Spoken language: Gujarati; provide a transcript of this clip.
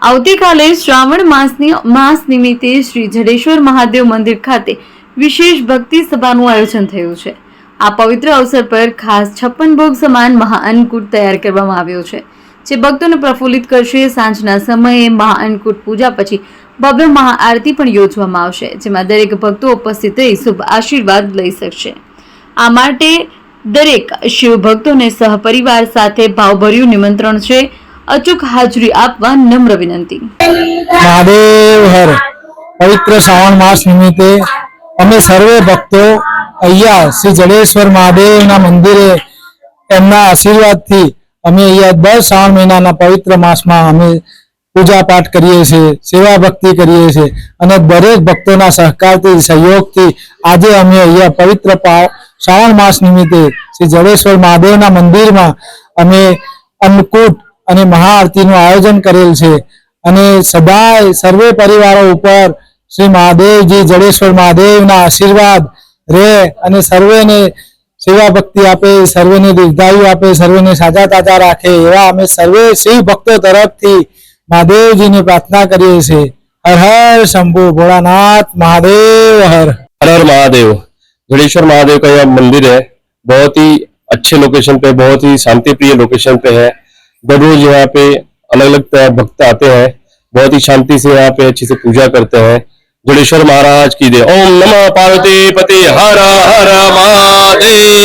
આવતીકાલે શ્રાવણ માસ નિમિત્તે શ્રી જડેશ્વર મહાદેવ મંદિર ખાતે વિશેષ ભક્તિ સભાનું આયોજન થયું છે। આ પવિત્ર અવસર પર ખાસ 56 ભોગ સમાન મહાઅન્નકૂટ તૈયાર કરવામાં આવ્યો છે, જે ભક્તોને પ્રફુલ્લિત કરશે। સાંજના સમયે મહાઅન્નકૂટ પૂજા પછી ભવ્ય મહાઆરતી પણ યોજવામાં આવશે, જેમાં દરેક ભક્તો ઉપસ્થિત રહી શુભ આશીર્વાદ લઈ શકશે। આ માટે દરેક શિવ ભક્તોને સહપરિવાર સાથે ભાવભર્યું નિમંત્રણ છે। अचूक हाजरी आपवा नम्र विनंती। महादेव हर पवित्र श्रावण मास निमित्ते अमे सर्वे भक्तो अहिया श्री जडेश्वर महादेव मंदिरे एमना आशीर्वाद थी अमे अहिया 10 श्रावण महीना पवित्र मास में अमे पूजा पाठ करीए छे, सेवा भक्ति करीए छे अने दरेक भक्तों सहकार थी सहयोग थी आज अमे अहिया पवित्र श्रावण मास निमित्ते श्री जडेश्वर महादेव मंदिर में अमे अन्नकूट અને મહાઆરતીનું આયોજન કરેલ છે અને સદાય સર્વે પરિવારો ઉપર શ્રી મહાદેવજી જડેશ્વર મહાદેવના આશીર્વાદ રહે અને સર્વેને સેવા ભક્તિ આપે, સર્વેને દીર્ઘાયુ આપે, સર્વેને સાજા તાજા રાખે એવા અમે સર્વે શિવ ભક્તો તરફથી મહાદેવજીને પ્રાર્થના કરીએ છીએ। હર હર શંભુ भोलानाथ महादेव हर हर महादेव। जडेश्वर महादेव का यह मंदिर है, बहुत ही अच्छे लोकेशन पे, बहुत ही शांति प्रिय लोकेशन पे है। हर रोज यहाँ पे अलग अलग भक्त आते हैं, बहुत ही शांति से यहाँ पे अच्छे से पूजा करते हैं। जडेश्वर महाराज की जय। ओम नमः पार्वती पति हर हर महादेव।